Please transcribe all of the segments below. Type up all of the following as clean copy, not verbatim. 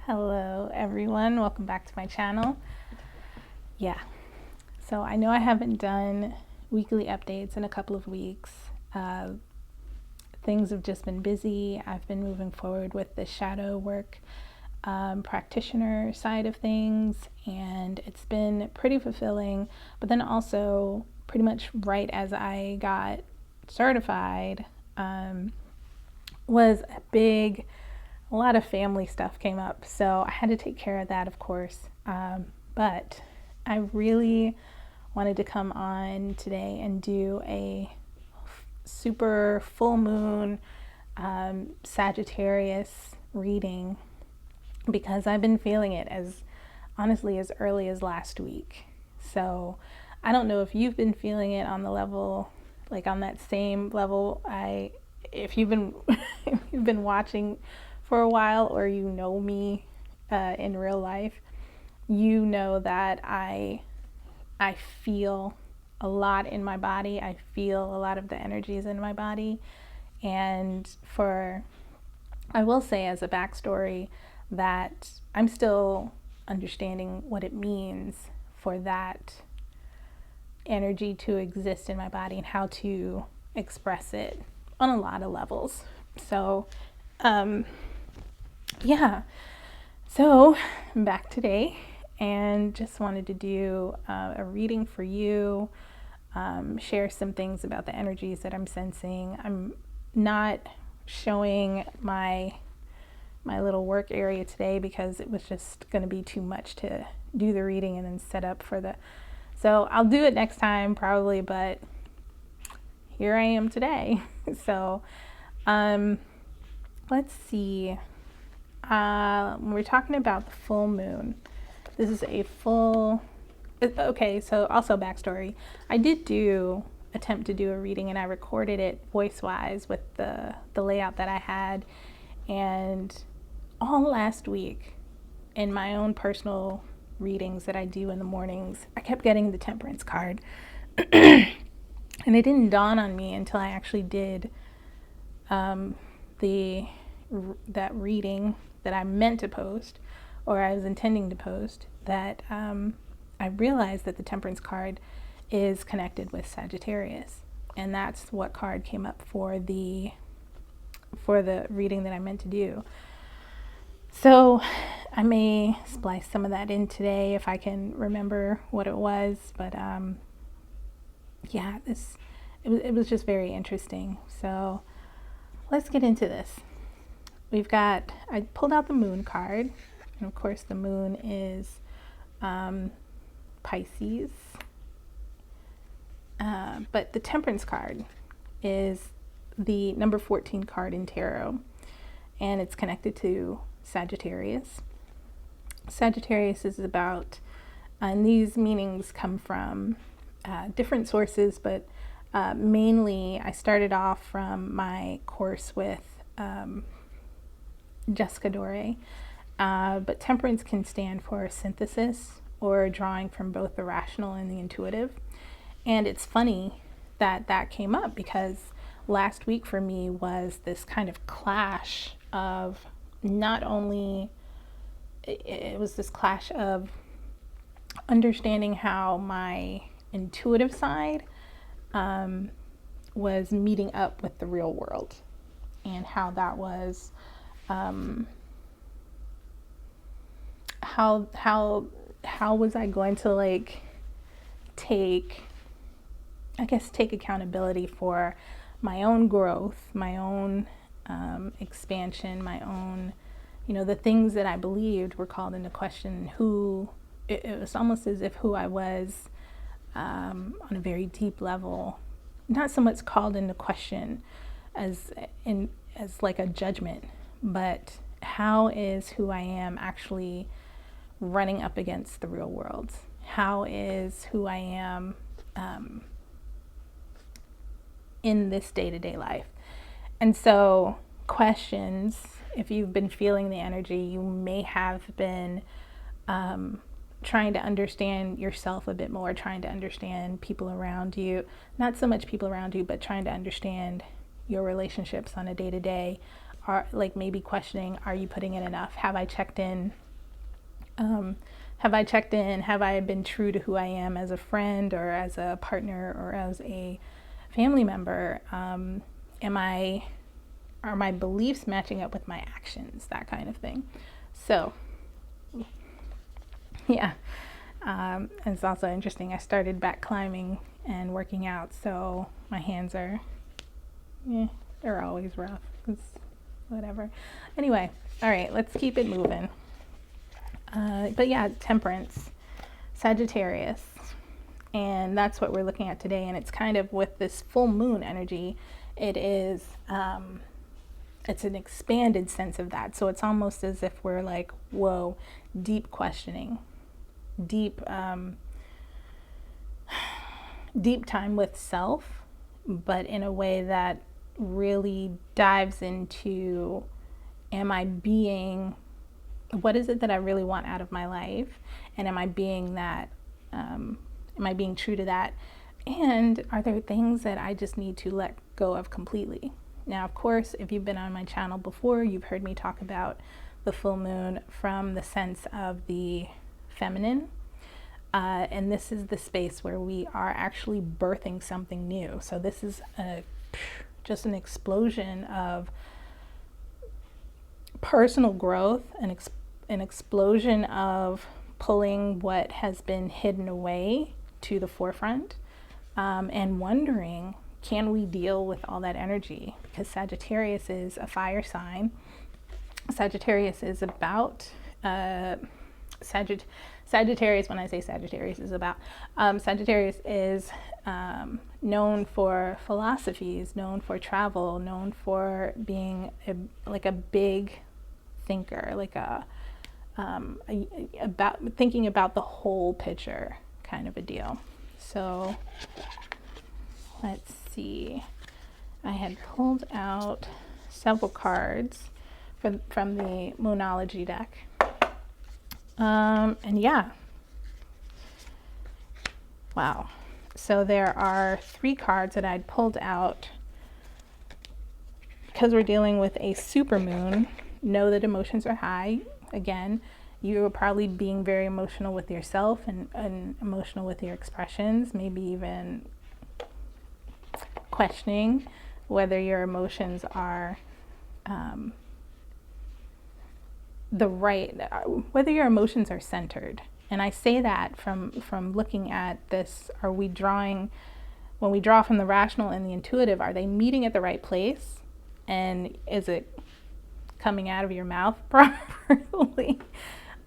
Hello everyone, welcome back to my channel. Yeah, so I know I haven't done weekly updates in a couple of weeks. Things have just been busy. I've been moving forward with the shadow work practitioner side of things, and it's been pretty fulfilling, but then also pretty much right as I got certified was a lot of family stuff came up, so I had to take care of that, of course. But I really wanted to come on today and do a super full moon Sagittarius reading because I've been feeling it as honestly as early as last week. So I don't know if you've been feeling it on the level, like on that same level. If you've been if you've been watching for a while, or you know me in real life, you know that I feel a lot in my body. I feel a lot of the energies in my body. And I will say as a backstory that I'm still understanding what it means for that energy to exist in my body and how to express it on a lot of levels. So, yeah. So I'm back today and just wanted to do a reading for you, share some things about the energies that I'm sensing. I'm not showing my little work area today because it was just going to be too much to do the reading and then set up for so I'll do it next time probably, but here I am today. So let's see. We're talking about the full moon. This is a full. Okay, so also backstory. I did attempt to do a reading, and I recorded it voice-wise with the layout that I had, and all last week in my own personal readings that I do in the mornings, I kept getting the Temperance card, and it didn't dawn on me until I actually did that reading that I meant to post, or I was intending to post, that I realized that the Temperance card is connected with Sagittarius, and that's what card came up for the reading that I meant to do. So I may splice some of that in today if I can remember what it was, but yeah, it was just very interesting. So let's get into this. I pulled out the moon card, and of course the moon is Pisces, but the Temperance card is the number 14 card in tarot, and it's connected to Sagittarius. Sagittarius is about, and these meanings come from different sources, but mainly I started off from my course with Jessica Dore, but temperance can stand for synthesis or drawing from both the rational and the intuitive. And it's funny that that came up because last week for me was this kind of clash of not only, it was this clash of understanding how my intuitive side was meeting up with the real world, and how that was how was I going to take accountability for my own growth, my own expansion, my own, the things that I believed were called into question. It was almost as if who I was on a very deep level, not so much called into question as like a judgment, but how is who I am actually running up against the real world? How is who I am in this day-to-day life? And so questions, if you've been feeling the energy, you may have been trying to understand yourself a bit more, trying to understand people around you, not so much people around you, but trying to understand your relationships on a day-to-day, are like maybe questioning, are you putting in enough? Have I checked in? Have I checked in? Have I been true to who I am as a friend or as a partner or as a family member? Are my beliefs matching up with my actions? That kind of thing. So, yeah. It's also interesting. I started back climbing and working out, so my hands are, they're always rough. It's whatever. Anyway, all right, let's keep it moving. But yeah, temperance, Sagittarius, and that's what we're looking at today. And it's kind of with this full moon energy. It is, it's an expanded sense of that. So it's almost as if we're like, whoa, deep questioning, deep time with self, but in a way that really dives into, what is it that I really want out of my life? And am I being that, am I being true to that? And are there things that I just need to let go of completely? Now, of course, if you've been on my channel before, you've heard me talk about the full moon from the sense of the feminine. And this is the space where we are actually birthing something new. So this is just an explosion of personal growth, an explosion of pulling what has been hidden away to the forefront, and wondering, can we deal with all that energy? Because Sagittarius is a fire sign. Sagittarius is about Sagittarius, when I say Sagittarius, is about Sagittarius is known for philosophies, known for travel, known for being like a big thinker, like about thinking about the whole picture kind of a deal. So let's see. I had pulled out several cards from the Moonology deck. And yeah. Wow. So there are 3 cards that I'd pulled out because we're dealing with a supermoon. Know that emotions are high. Again, you're probably being very emotional with yourself and emotional with your expressions, maybe even questioning whether your emotions are whether your emotions are centered. And I say that from looking at this, when we draw from the rational and the intuitive, are they meeting at the right place? And is it coming out of your mouth properly?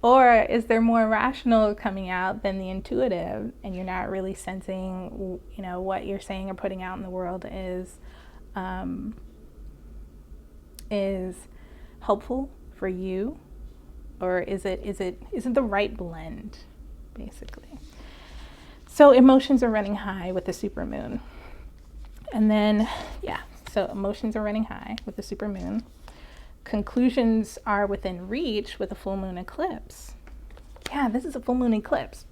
Or is there more rational coming out than the intuitive, and you're not really sensing, what you're saying or putting out in the world is helpful for you? Or is it the right blend, basically? So emotions are running high with the supermoon. And then, so emotions are running high with the supermoon. Conclusions are within reach with a full moon eclipse. Yeah, this is a full moon eclipse.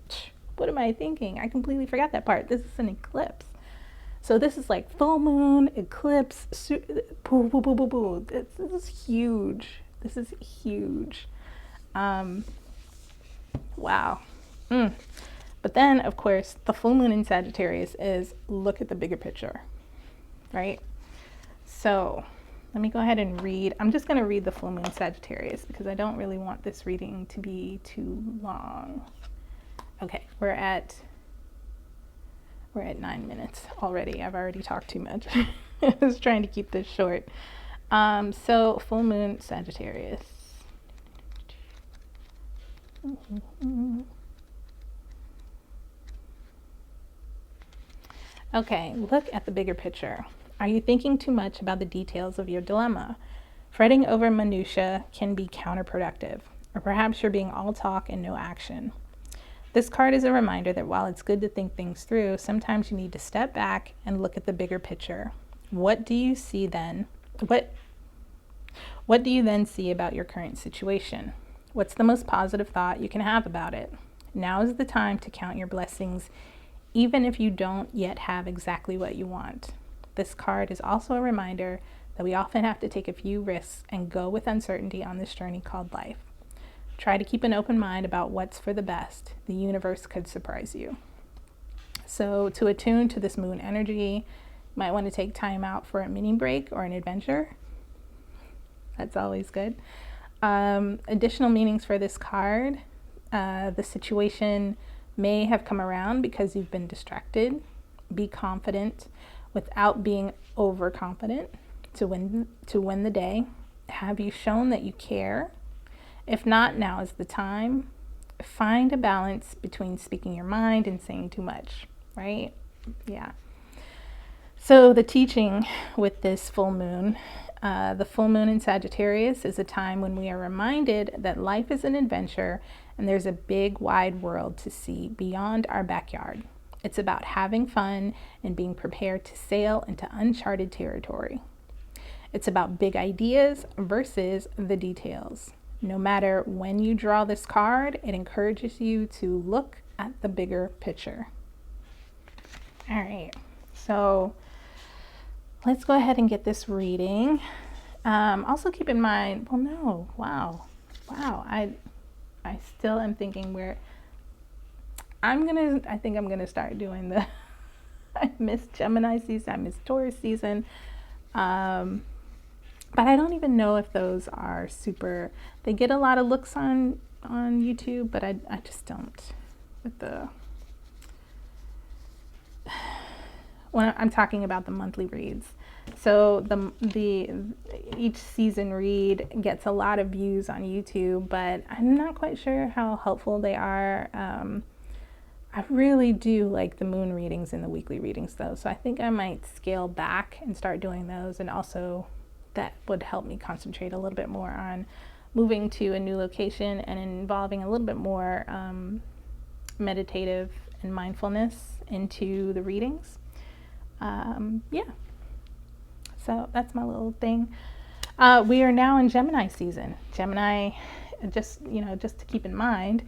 What am I thinking? I completely forgot that part. This is an eclipse. So this is like full moon, eclipse, boo, boo, boo, boo, boo. This is huge. This is huge. Wow. But then, of course, the full moon in Sagittarius is look at the bigger picture, right? So let me go ahead and read. I'm just going to read the full moon Sagittarius because I don't really want this reading to be too long. Okay, we're at 9 minutes already. I've already talked too much. I was trying to keep this short. So full moon Sagittarius. Okay, look at the bigger picture. Are you thinking too much about the details of your dilemma? Fretting over minutiae can be counterproductive, or perhaps you're being all talk and no action. This card is a reminder that while it's good to think things through, sometimes you need to step back and look at the bigger picture. What do you see then? What do you then see about your current situation? What's the most positive thought you can have about it? Now is the time to count your blessings, even if you don't yet have exactly what you want. This card is also a reminder that we often have to take a few risks and go with uncertainty on this journey called life. Try to keep an open mind about what's for the best. The universe could surprise you. So to attune to this moon energy, you might want to take time out for a mini break or an adventure. That's always good. Additional meanings for this card. The situation may have come around because you've been distracted. Be confident without being overconfident to win the day. Have you shown that you care? If not, now is the time. Find a balance between speaking your mind and saying too much, right? Yeah. So the teaching with this full moon, the full moon in Sagittarius is a time when we are reminded that life is an adventure and there's a big wide world to see beyond our backyard. It's about having fun and being prepared to sail into uncharted territory. It's about big ideas versus the details. No matter when you draw this card, it encourages you to look at the bigger picture. All right, so let's go ahead and get this reading. Also keep in mind, wow. I still am thinking I think I'm gonna start doing I missed Gemini season, I missed Taurus season. But I don't even know if those are they get a lot of looks on YouTube, but I just don't when I'm talking about the monthly reads. So the each season read gets a lot of views on YouTube, but I'm not quite sure how helpful they are. I really do like the moon readings and the weekly readings though, so I think I might scale back and start doing those, and also that would help me concentrate a little bit more on moving to a new location and involving a little bit more meditative and mindfulness into the readings. Yeah, so that's my little thing. We are now in Gemini season. Gemini, just to keep in mind,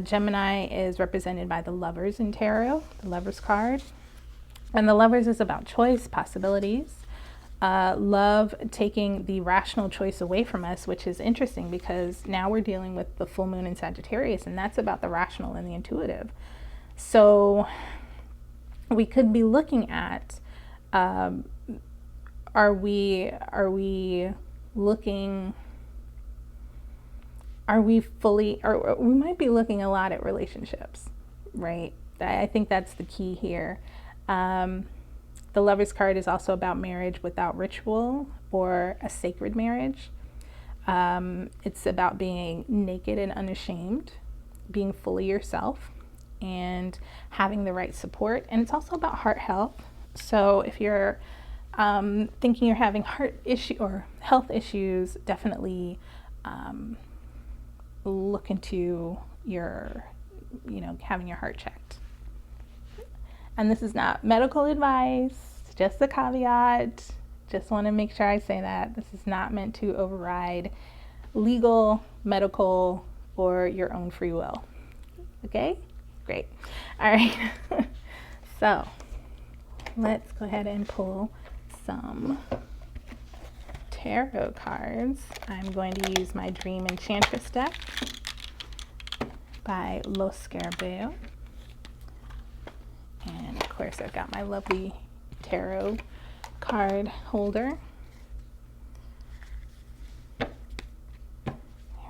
Gemini is represented by the Lovers in Tarot, the Lovers card. And the Lovers is about choice, possibilities, love taking the rational choice away from us, which is interesting because now we're dealing with the full moon in Sagittarius, and that's about the rational and the intuitive. So we could be looking at, are we fully, or we might be looking a lot at relationships, right? I think that's the key here. The Lover's card is also about marriage without ritual or a sacred marriage. It's about being naked and unashamed, being fully yourself, and having the right support. And it's also about heart health. So if you're thinking you're having heart issue or health issues, definitely look into your, having your heart checked. And this is not medical advice, just a caveat. Just want to make sure I say that. This is not meant to override legal, medical, or your own free will. Okay? Great. All right. So let's go ahead and pull some tarot cards. I'm going to use my Dream Enchantress deck by Lo Scarabeo. And of course I've got my lovely tarot card holder. All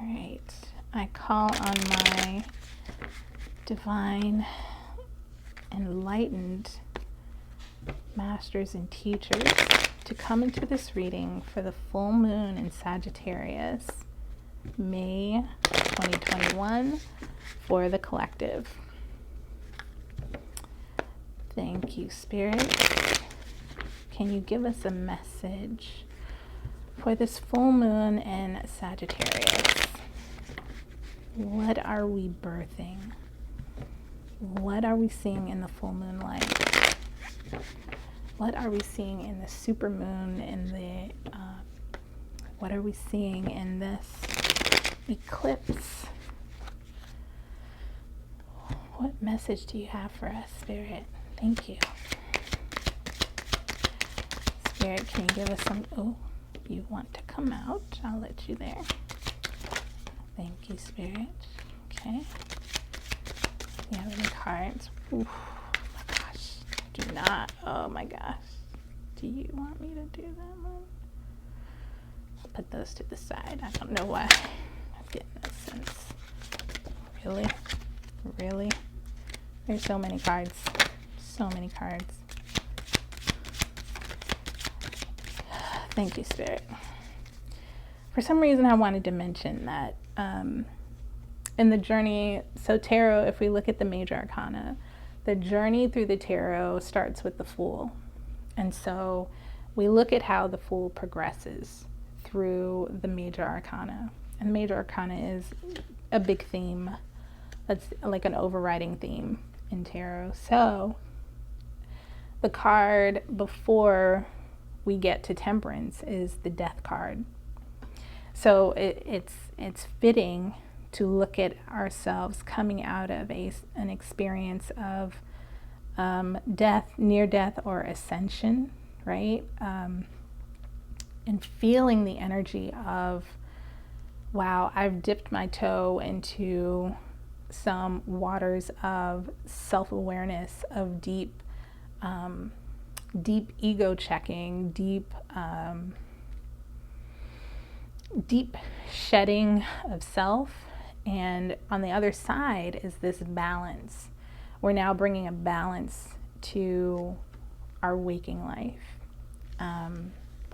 right, I call on my divine, enlightened masters and teachers to come into this reading for the full moon in Sagittarius, May 2021, for the collective. Thank you, Spirit. Can you give us a message for this full moon in Sagittarius? What are we birthing? What are we seeing in the full moon light? What are we seeing in the super moon, what are we seeing in this eclipse? What message do you have for us, Spirit? Thank you. Spirit, can you give us some, oh, you want to come out, I'll let you there. Thank you, Spirit. Okay. You have any cards? Ooh, oh my gosh. Do not, oh my gosh. Do you want me to do that one? I'll put those to the side. I don't know why I'm getting that sense. Really? Really? There's so many cards. So many cards. Thank you, Spirit. For some reason, I wanted to mention that in the journey, so tarot, if we look at the major arcana, the journey through the tarot starts with the Fool. And so we look at how the Fool progresses through the major arcana. And the major arcana is a big theme. That's like an overriding theme in tarot. So the card before we get to Temperance is the Death card. So it's fitting to look at ourselves coming out of an experience of death, near death, or ascension, right? And feeling the energy of, wow, I've dipped my toe into some waters of self-awareness, of deep ego checking, deep shedding of self. And on the other side is this balance. We're now bringing a balance to our waking life.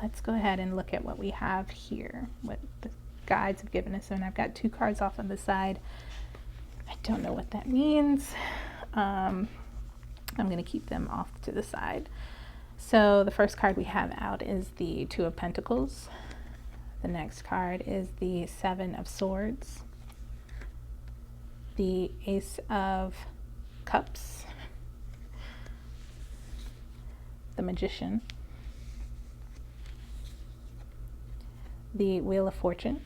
Let's go ahead and look at what we have here, what the guides have given us. And I've got 2 cards off on the side. I don't know what that means. I'm going to keep them off to the side. So the first card we have out is the 2 of Pentacles. The next card is the 7 of Swords. The Ace of Cups. The Magician. The Wheel of Fortune.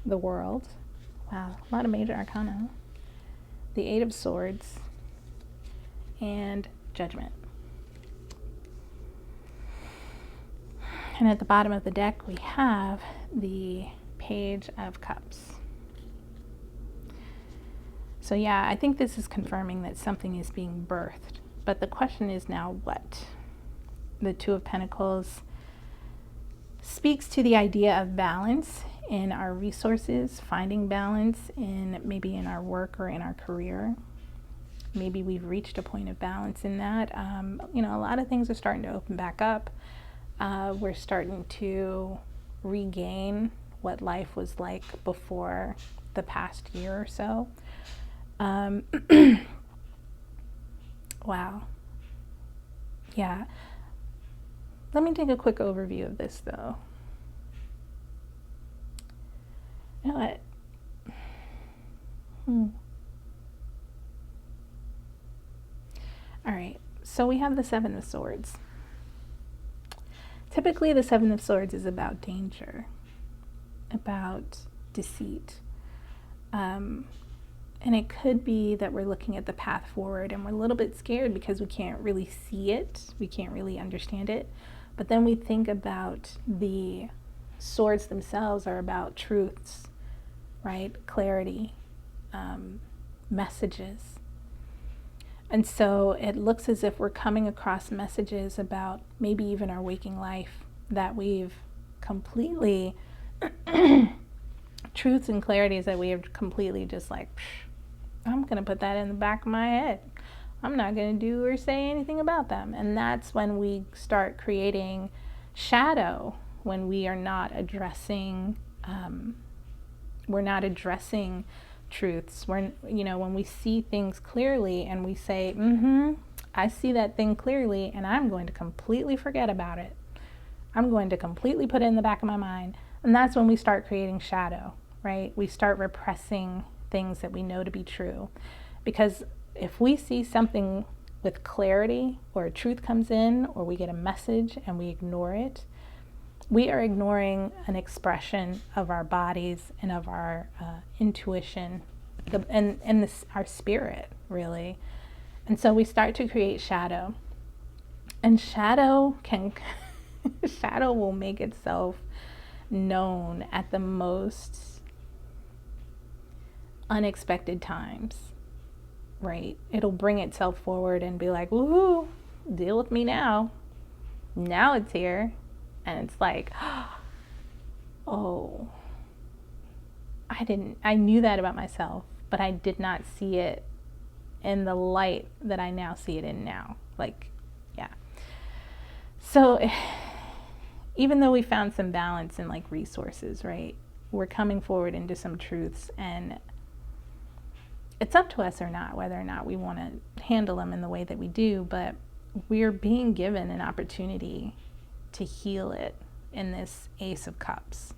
The World. Wow, a lot of major arcana. The 8 of Swords. And Judgment. And at the bottom of the deck we have the Page of Cups. So yeah, I think this is confirming that something is being birthed. But the question is now what? The 2 of Pentacles speaks to the idea of balance in our resources, finding balance in maybe in our work or in our career. Maybe we've reached a point of balance in that. You know, a lot of things are starting to open back up. We're starting to regain what life was like before the past year or so. Wow. Yeah. Let me take a quick overview of this, though. You know what? All right. So we have the 7 of Swords. Typically, the 7 of Swords is about danger, about deceit. And it could be that we're looking at the path forward and we're a little bit scared because we can't really see it. We can't really understand it. But then we think about the swords themselves are about truths, right? Clarity, messages. And so it looks as if we're coming across messages about maybe even our waking life that we've completely, truths and clarities that we have completely just like, I'm going to put that in the back of my head. I'm not going to do or say anything about them. And that's when we start creating shadow, when we are not addressing, truths. When we see things clearly and we say, I see that thing clearly and I'm going to completely forget about it. I'm going to completely put it in the back of my mind. And that's when we start creating shadow, right? We start repressing things that we know to be true. Because if we see something with clarity, or a truth comes in, or we get a message and we ignore it, we are ignoring an expression of our bodies and of our intuition and our spirit, really. And so we start to create shadow. And shadow shadow will make itself known at the most unexpected times, right? It'll bring itself forward and be like, woohoo, deal with me now. Now it's here. And it's like, oh, I knew that about myself, but I did not see it in the light that I now see it in now. Like, yeah. So even though we found some balance in like resources, right? We're coming forward into some truths, and it's up to us or not, whether or not we want to handle them in the way that we do, but we're being given an opportunity to heal it in this Ace of Cups.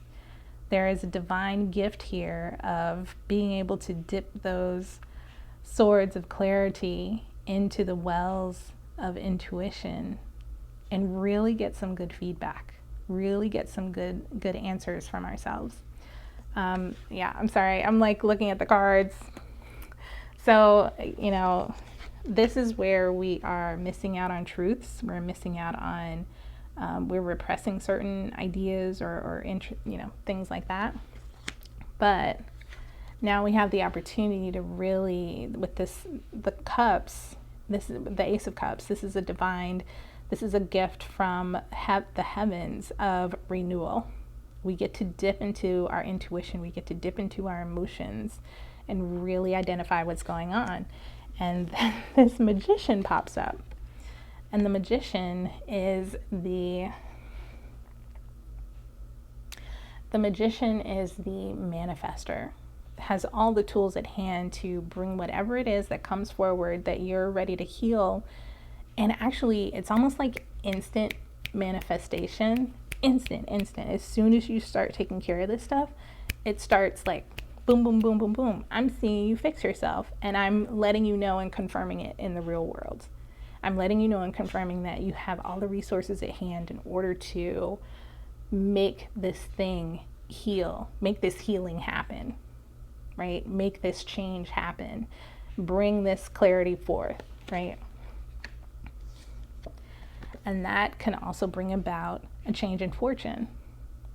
There is a divine gift here of being able to dip those swords of clarity into the wells of intuition and really get some good feedback, really get some good answers from ourselves. Yeah, I'm sorry, I'm like looking at the cards. So, this is where we are missing out on truths. We're missing out on, we're repressing certain ideas or things like that. But now we have the opportunity to really, with the cups, this is the Ace of Cups. This is a gift from the heavens of renewal. We get to dip into our intuition. We get to dip into our emotions and really identify what's going on. And then this Magician pops up. And the Magician is the manifester. Has all the tools at hand to bring whatever it is that comes forward that you're ready to heal. And actually, it's almost like instant manifestation. Instant. As soon as you start taking care of this stuff, it starts like boom, boom, boom, boom, boom. I'm seeing you fix yourself, and I'm letting you know and confirming it in the real world. I'm letting you know and confirming that you have all the resources at hand in order to make this thing heal, make this healing happen, right? Make this change happen. Bring this clarity forth, right? And that can also bring about a change in fortune.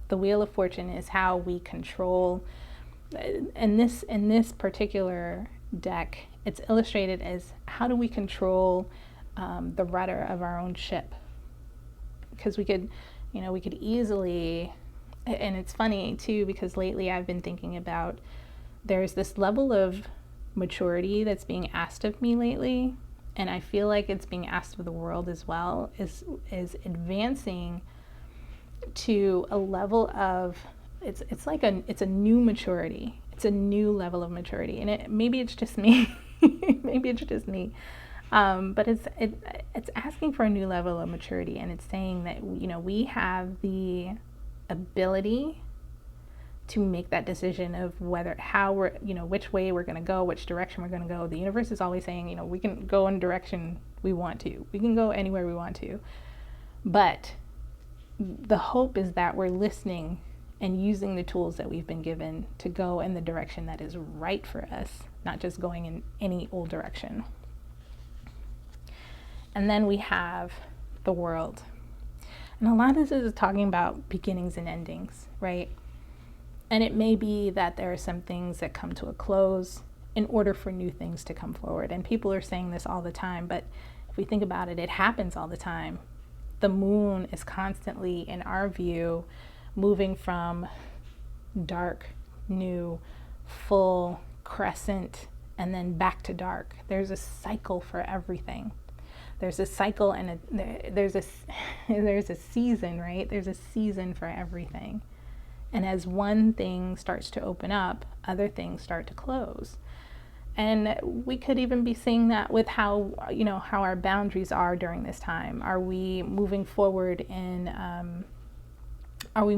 The Wheel of Fortune is how we control. In this particular deck, it's illustrated as how do we control the rudder of our own ship? Because we could easily, and it's funny too, because lately I've been thinking about there's this level of maturity that's being asked of me lately, and I feel like it's being asked of the world as well, is advancing to a level of, it's a new maturity. It's a new level of maturity, and maybe it's just me. Maybe it's just me. But it's asking for a new level of maturity, and it's saying that we have the ability to make that decision of how we're which way we're going to go, which direction we're going to go. The universe is always saying we can go in a direction we want to. We can go anywhere we want to, but the hope is that we're listening and using the tools that we've been given to go in the direction that is right for us, not just going in any old direction. And then we have the World. And a lot of this is talking about beginnings and endings, right? And it may be that there are some things that come to a close in order for new things to come forward. And people are saying this all the time, but if we think about it, it happens all the time. The moon is constantly, in our view, moving from dark, new, full, crescent, and then back to dark. There's a cycle for everything. There's a cycle and there's a season, right? There's a season for everything. And as one thing starts to open up, other things start to close. And we could even be seeing that with how our boundaries are during this time. Are we moving forward in how we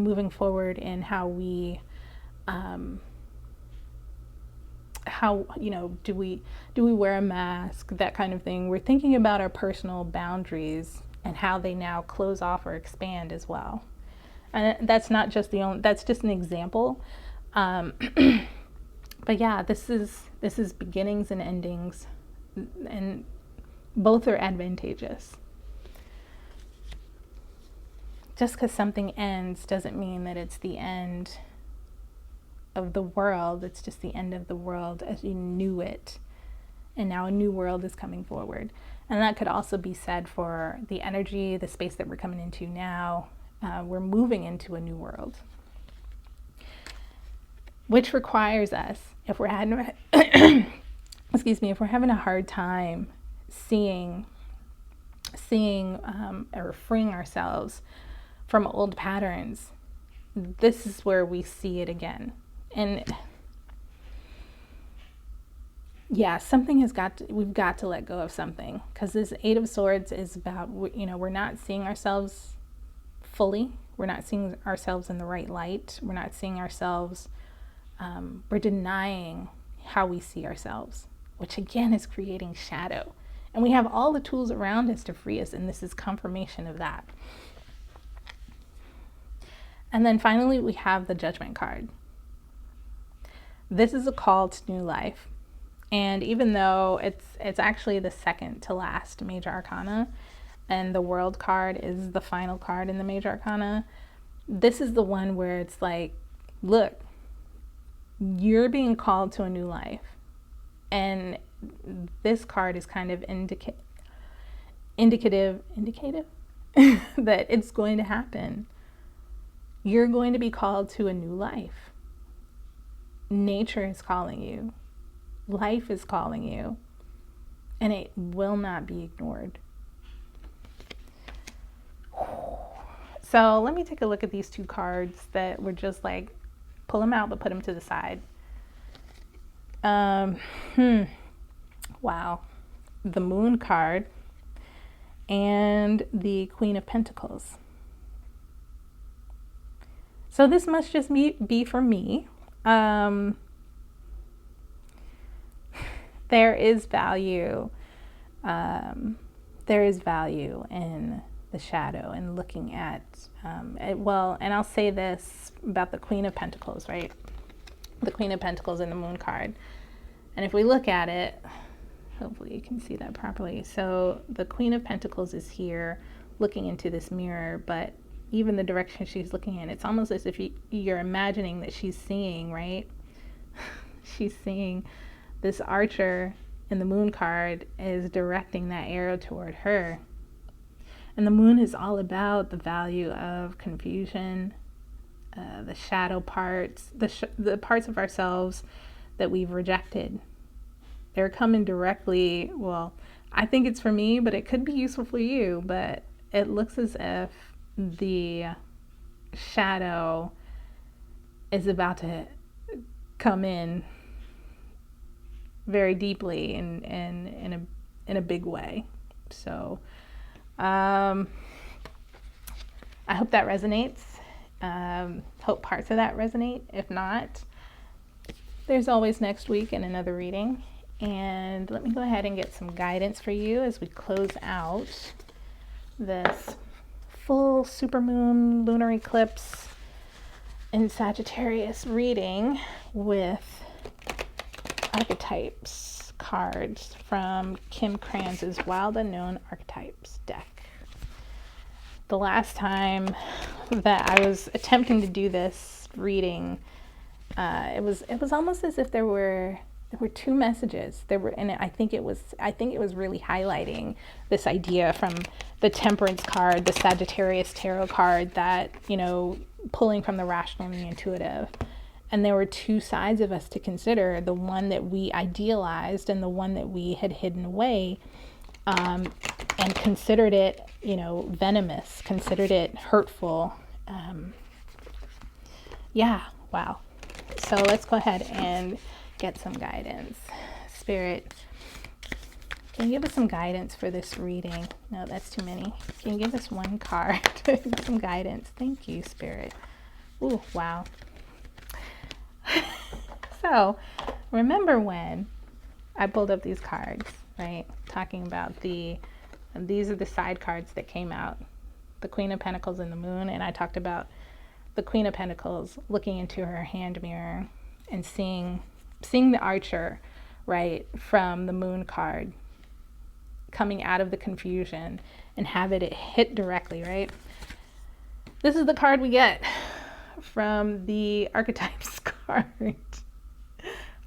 do we wear a mask, that kind of thing. We're thinking about our personal boundaries and how they now close off or expand as well. And that's not just that's just an example. But yeah, this is beginnings and endings, and both are advantageous. just because something ends doesn't mean that it's the end of the world. It's just the end of the world as you knew it. And now a new world is coming forward. And that could also be said for the energy, the space that we're coming into now. We're moving into a new world, which requires us, if we're having, if we're having a hard time seeing or freeing ourselves from old patterns, this is where we see it again. And yeah, we've got to let go of something, because this Eight of Swords is about, we're not seeing ourselves fully. We're not seeing ourselves in the right light. We're not seeing ourselves, we're denying how we see ourselves, which again is creating shadow. And we have all the tools around us to free us, and this is confirmation of that. And then finally, we have the Judgment card. This is a call to new life. And even though it's actually the second to last major arcana, and the World card is the final card in the major arcana, this is the one where it's like, look, you're being called to a new life. And this card is kind of indicative that it's going to happen. You're going to be called to a new life. Nature is calling you. Life is calling you. And it will not be ignored. So let me take a look at these two cards that were just like, pull them out, but put them to the side. Wow. The Moon card and the Queen of Pentacles. So this must just be for me. There is value. There is value in the shadow and looking at, and I'll say this about the Queen of Pentacles, right? The Queen of Pentacles and the Moon card. And if we look at it, hopefully you can see that properly. So the Queen of Pentacles is here looking into this mirror, but even the direction she's looking in, it's almost as if you're imagining that she's seeing, right? She's seeing this archer in the Moon card is directing that arrow toward her. And the Moon is all about the value of confusion, the shadow parts, the parts of ourselves that we've rejected. They're coming directly, well, I think it's for me, but it could be useful for you, but it looks as if the shadow is about to come in very deeply and in a big way. So I hope that resonates. Hope parts of that resonate. If not, there's always next week and another reading. And let me go ahead and get some guidance for you as we close out this full supermoon lunar eclipse in Sagittarius reading with archetypes cards from Kim Kranz's Wild Unknown Archetypes deck. The last time that I was attempting to do this reading, it was almost as if there were two messages. And I think it was really highlighting this idea from the Temperance card, the Sagittarius tarot card, that, pulling from the rational and the intuitive. And there were two sides of us to consider, the one that we idealized and the one that we had hidden away, and considered it, venomous, considered it hurtful. Wow. So let's go ahead and get some guidance. Spirit, can you give us some guidance for this reading? No, that's too many. Can you give us one card? Some guidance. Thank you, Spirit. Ooh, wow. So, remember when I pulled up these cards, right? Talking about these are the side cards that came out. The Queen of Pentacles and the Moon, and I talked about the Queen of Pentacles looking into her hand mirror and seeing the archer, right, from the Moon card coming out of the confusion and have it hit directly, right? This is the card we get from the archetypes card.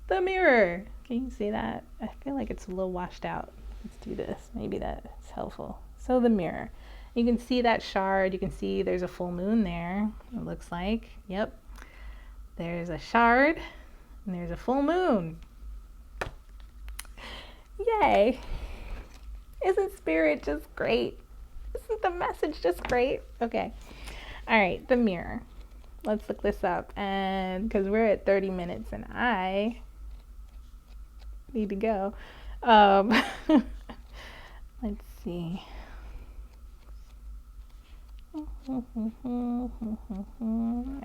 The Mirror. Can you see that? I feel like it's a little washed out. Let's do this. Maybe that's helpful. So the Mirror. You can see that shard. You can see there's a full moon there. It looks like. Yep. There's a shard and there's a full moon. Yay. Isn't spirit just great? Isn't the message just great? Okay. All right. The Mirror. Let's look this up. And because we're at 30 minutes and I need to go. Let's see. I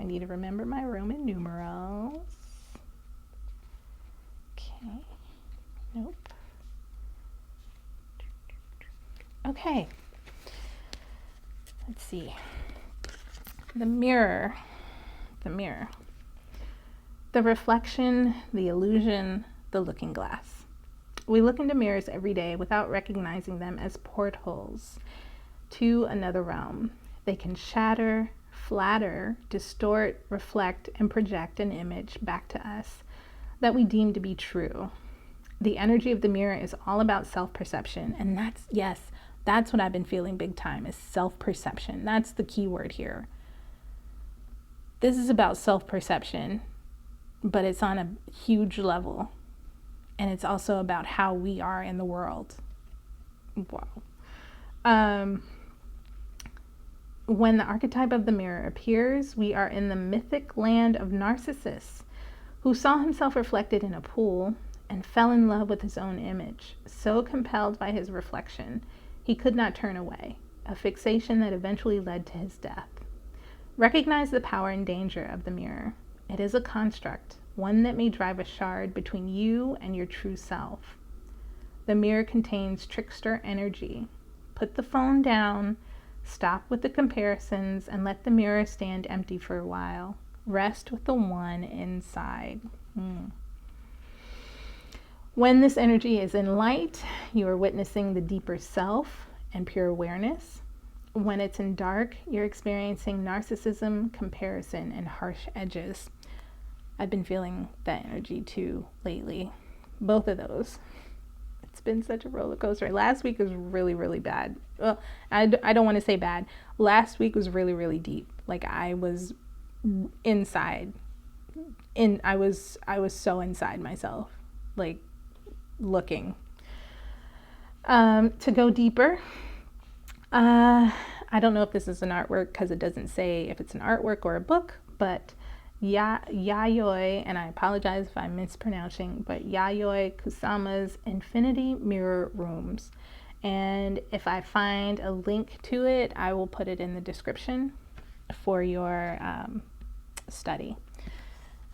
need to remember my Roman numerals. Okay. Nope. Okay. Let's see. The Mirror. The Mirror. The reflection, the illusion, the looking glass. We look into mirrors every day without recognizing them as portholes to another realm. They can shatter, flatter, distort, reflect, and project an image back to us that we deem to be true. The energy of the mirror is all about self-perception, and that's what I've been feeling big time, is self-perception. That's the key word here. This is about self-perception, but it's on a huge level. And it's also about how we are in the world. Wow. When the archetype of the mirror appears, we are in the mythic land of Narcissus, who saw himself reflected in a pool and fell in love with his own image, so compelled by his reflection, he could not turn away, a fixation that eventually led to his death. Recognize the power and danger of the mirror. It is a construct, one that may drive a shard between you and your true self. The mirror contains trickster energy. Put the phone down, stop with the comparisons, and let the mirror stand empty for a while. Rest with the one inside. When this energy is in light, you are witnessing the deeper self and pure awareness. When it's in dark, you're experiencing narcissism, comparison, and harsh edges. I've been feeling that energy too lately. Both of those. It's been such a roller coaster. Last week was really, really bad. Well, I don't want to say bad. Last week was really, really deep. Like I was inside. I was so inside myself. Like looking. To go deeper. I don't know if this is an artwork because it doesn't say if it's an artwork or a book, but Yayoi, and I apologize if I'm mispronouncing, but Yayoi Kusama's Infinity Mirror Rooms. And if I find a link to it, I will put it in the description for your study.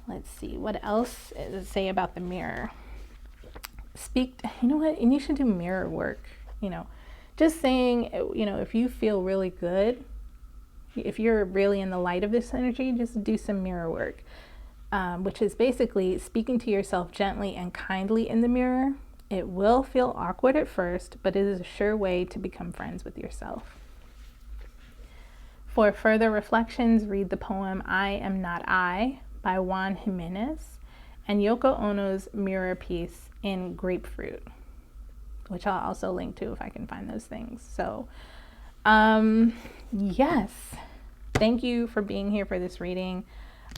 Let's see, what else does it say about the mirror? You know what, and you should do mirror work, just saying, if you feel really good, if you're really in the light of this energy, just do some mirror work, which is basically speaking to yourself gently and kindly in the mirror. It will feel awkward at first, but it is a sure way to become friends with yourself. For further reflections, read the poem I Am Not I by Juan Jimenez and Yoko Ono's mirror piece in Grapefruit, which I'll also link to if I can find those things. So yes, thank you for being here for this reading.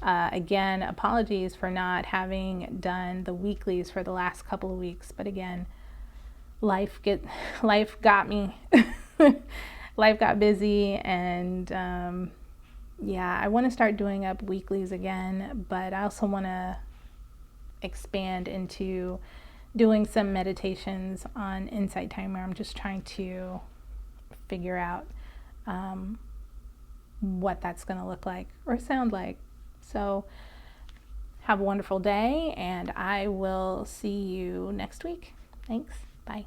Again, apologies for not having done the weeklies for the last couple of weeks, but again, life got me. Life got busy, and I want to start doing up weeklies again, but I also want to expand into doing some meditations on Insight Timer. I'm just trying to figure out what that's going to look like or sound like. So have a wonderful day, and I will see you next week. Thanks. Bye.